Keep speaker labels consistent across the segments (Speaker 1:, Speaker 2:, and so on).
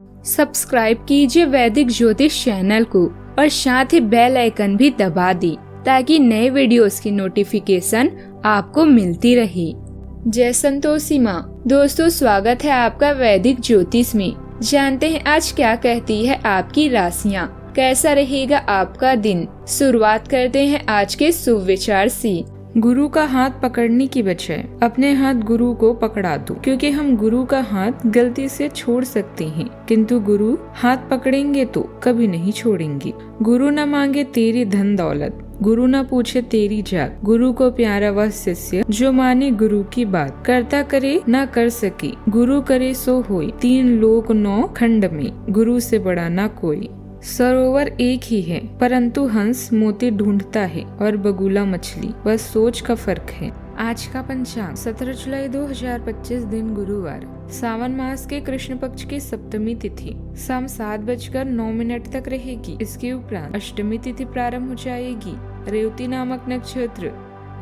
Speaker 1: Subscribe कीजिए वैदिक ज्योतिष चैनल को और साथ ही बेल आइकन भी दबा दी ताकि नए वीडियोस की नोटिफिकेशन आपको मिलती रहे। जय संतोषी माँ। दोस्तों, स्वागत है आपका वैदिक ज्योतिष में। जानते हैं आज क्या कहती है आपकी राशियाँ, कैसा रहेगा आपका दिन। शुरुआत करते हैं आज के शुभ विचार से। गुरु का हाथ पकड़ने की बजाय अपने हाथ गुरु को पकड़ा दो, क्योंकि हम गुरु का हाथ गलती से छोड़ सकते हैं, किंतु गुरु हाथ पकड़ेंगे तो कभी नहीं छोड़ेंगे। गुरु न मांगे तेरी धन दौलत, गुरु न पूछे तेरी जात, गुरु को प्यारा वह शिष्य जो माने गुरु की बात। करता करे न कर सके, गुरु करे सो होई, 3 लोक 9 खंड में, गुरु से बड़ा न कोई। सरोवर एक ही है परंतु हंस मोती ढूंढता है और बगुला मछली बस सोच का फर्क है। आज का पंचांग 17 जुलाई 2025 दिन गुरुवार, सावन मास के कृष्ण पक्ष की सप्तमी तिथि शाम 7:09 तक रहेगी। इसके उपरांत अष्टमी तिथि प्रारंभ हो जाएगी। रेवती नामक नक्षत्र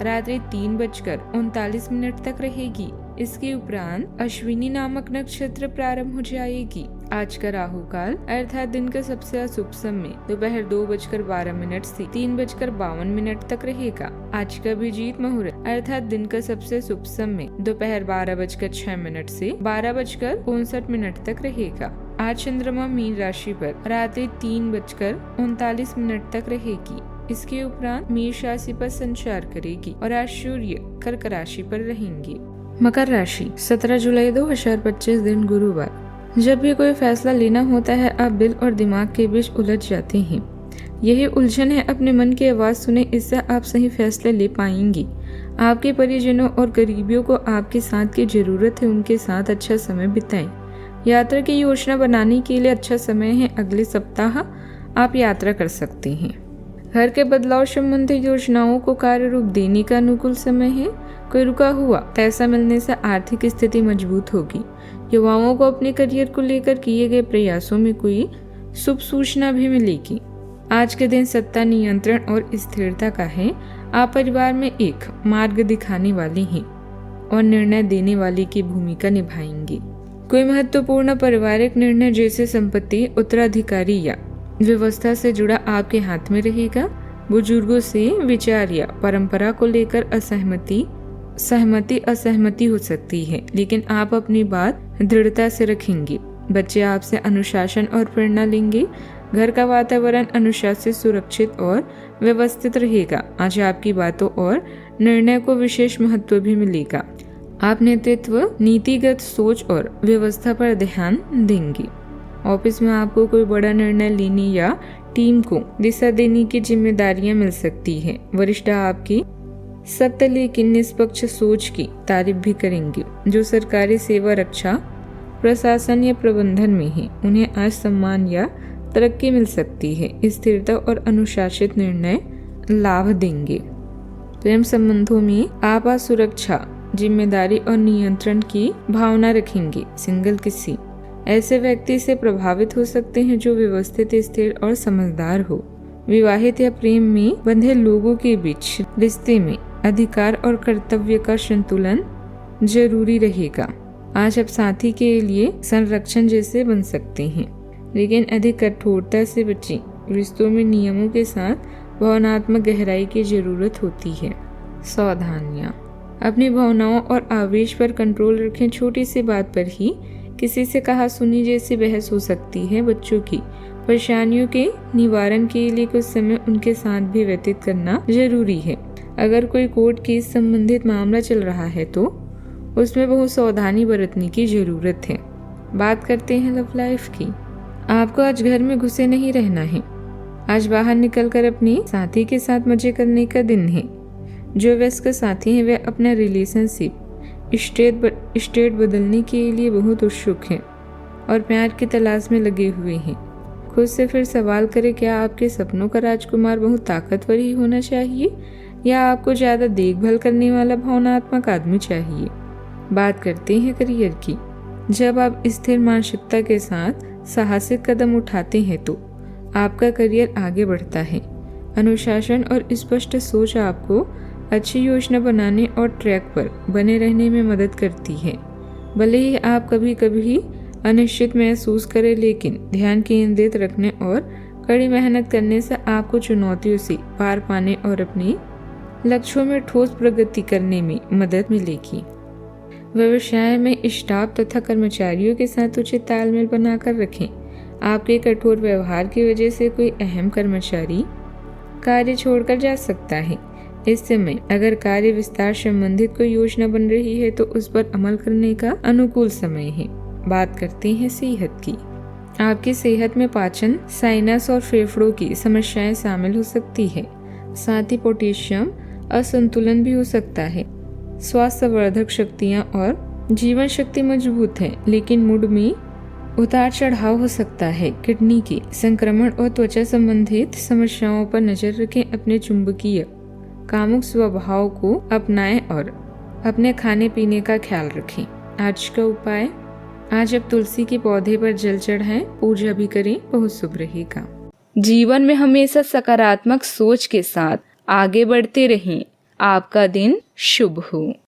Speaker 1: रात्रि 3:39 तक रहेगी। इसके उपरांत अश्विनी नामक नक्षत्र प्रारंभ हो जाएगी। आज का राहु काल अर्थात दिन का सबसे अशुभ समय दोपहर 2:12 से 3:52 तक रहेगा। आज का अभिजीत मुहूर्त अर्थात दिन का सबसे शुभ समय दोपहर 12:06 से 12:59 तक रहेगा। आज चंद्रमा मीन राशि पर रात्रि 3:39 तक रहेगी। इसके उपरांत मेष राशि पर संचार करेगी और आज सूर्य कर्क राशि पर रहेंगे। मकर राशि 17 जुलाई 2025 दिन गुरुवार, जब भी कोई फैसला लेना होता है आप दिल और दिमाग के बीच उलझ जाते हैं। यही उलझन है, अपने मन की आवाज सुने, इससे आप सही फैसले ले पाएंगी। आपके परिजनों और करीबियों को आपके साथ की जरूरत है, उनके साथ अच्छा समय बिताएं। यात्रा की योजना बनाने के लिए अच्छा समय है। अगले सप्ताह आप यात्रा कर सकते हैं। घर के बदलाव संबंधित योजनाओं को कार्य रूप देने का अनुकूल समय है। कोई रुका हुआ पैसा मिलने से आर्थिक स्थिति मजबूत होगी। युवाओं को अपने करियर को लेकर किए गए प्रयासों में कोई शुभ सूचना भी मिलेगी। आज के दिन सत्ता नियंत्रण और स्थिरता का है। आप परिवार में एक मार्ग दिखाने वाले हैं और निर्णय देने वाले की भूमिका निभाएंगे। कोई महत्वपूर्ण पारिवारिक निर्णय जैसे संपत्ति, उत्तराधिकारी या व्यवस्था से जुड़ा आपके हाथ में रहेगा। बुजुर्गों से विचार या परंपरा को लेकर असहमति हो सकती है, लेकिन आप अपनी बात दृढ़ता से रखेंगे। बच्चे आपसे अनुशासन और प्रेरणा लेंगे। घर का वातावरण अनुशासित, सुरक्षित और व्यवस्थित रहेगा। आज आपकी बातों और निर्णय को विशेष महत्व भी मिलेगा। आप नेतृत्व, नीतिगत सोच और व्यवस्था पर ध्यान देंगे। ऑफिस में आपको कोई बड़ा निर्णय लेने या टीम को दिशा देने की जिम्मेदारियां मिल सकती है। वरिष्ठ आपकी सख्त लेकिन निष्पक्ष सोच की तारीफ भी करेंगे। जो सरकारी सेवा, रक्षा, प्रशासन या प्रबंधन में है, उन्हें आज सम्मान या तरक्की मिल सकती है। स्थिरता और अनुशासित निर्णय लाभ देंगे। प्रेम संबंधों में आप आज सुरक्षा, जिम्मेदारी और नियंत्रण की भावना रखेंगे। सिंगल किसी ऐसे व्यक्ति से प्रभावित हो सकते हैं जो व्यवस्थित, स्थिर और समझदार हो। विवाहित या प्रेम में बंधे लोगों के बीच रिश्ते में अधिकार और कर्तव्य का संतुलन जरूरी रहेगा। आज आप साथी के लिए संरक्षण जैसे बन सकते हैं, लेकिन अधिक कठोरता से बचें। रिश्तों में नियमों के साथ भावनात्मक गहराई की जरूरत होती है। सावधानियाँ, अपनी भावनाओं और आवेश पर कंट्रोल रखें। छोटी सी बात पर ही किसी से कहा सुनी जैसी बहस हो सकती है। बच्चों की परेशानियों के निवारण के लिए कुछ समय उनके साथ भी व्यतीत करना जरूरी है। अगर कोई कोर्ट केस संबंधित मामला चल रहा है तो उसमें बहुत सावधानी बरतने की जरूरत है। बात करते हैं लव लाइफ की। आपको आज घर में घुसे नहीं रहना है। आज बाहर निकलकर अपने साथी के साथ मजे करने का दिन है। जो व्यस्क साथी हैं वे अपना रिलेशनशिप स्टेट बदलने के लिए बहुत उत्सुक हैं और प्यार की तलाश में लगे हुए हैं। खुद से फिर सवाल करें, क्या आपके सपनों का राजकुमार बहुत ताकतवर ही होना चाहिए या आपको ज्यादा देखभाल करने वाला भावनात्मक आदमी चाहिए। बात करते हैं करियर की। जब आप स्थिर मानसिकता के साथ साहसिक कदम उठाते हैं तो आपका करियर आगे बढ़ता है। अनुशासन और स्पष्ट सोच आपको अच्छी योजना बनाने और ट्रैक पर बने रहने में मदद करती है। भले ही आप कभी कभी
Speaker 2: अनिश्चित महसूस करें, लेकिन ध्यान केंद्रित रखने और कड़ी मेहनत करने से आपको चुनौतियों से पार पाने और अपने लक्ष्यों में ठोस प्रगति करने में मदद मिलेगी। व्यवसाय में स्टाफ तथा कर्मचारियों के साथ उचित तालमेल बनाकर रखें। आपके कठोर व्यवहार की वजह से कोई अहम कर्मचारी कार्य छोड़कर जा सकता है। इस समय अगर कार्य विस्तार संबंधित कोई योजना बन रही है तो उस पर अमल करने का अनुकूल समय है। बात करते हैं सेहत की। आपकी सेहत में पाचन, साइनस और फेफड़ों की समस्याएं शामिल हो सकती है। साथ ही पोटेशियम असंतुलन भी हो सकता है। स्वास्थ्य वर्धक शक्तियाँ और जीवन शक्ति मजबूत है, लेकिन मूड में उतार चढ़ाव हो सकता है। किडनी के संक्रमण और त्वचा संबंधित समस्याओं पर नजर रखें। अपने चुंबकीय कामुक स्वभाव को अपनाएं और अपने खाने पीने का ख्याल रखें। आज का उपाय, आज आप तुलसी के पौधे पर जल चढ़ाएं, पूजा भी करें, बहुत शुभ रहेगा।
Speaker 1: जीवन में हमेशा सकारात्मक सोच के साथ आगे बढ़ते रहें। आपका दिन शुभ हो।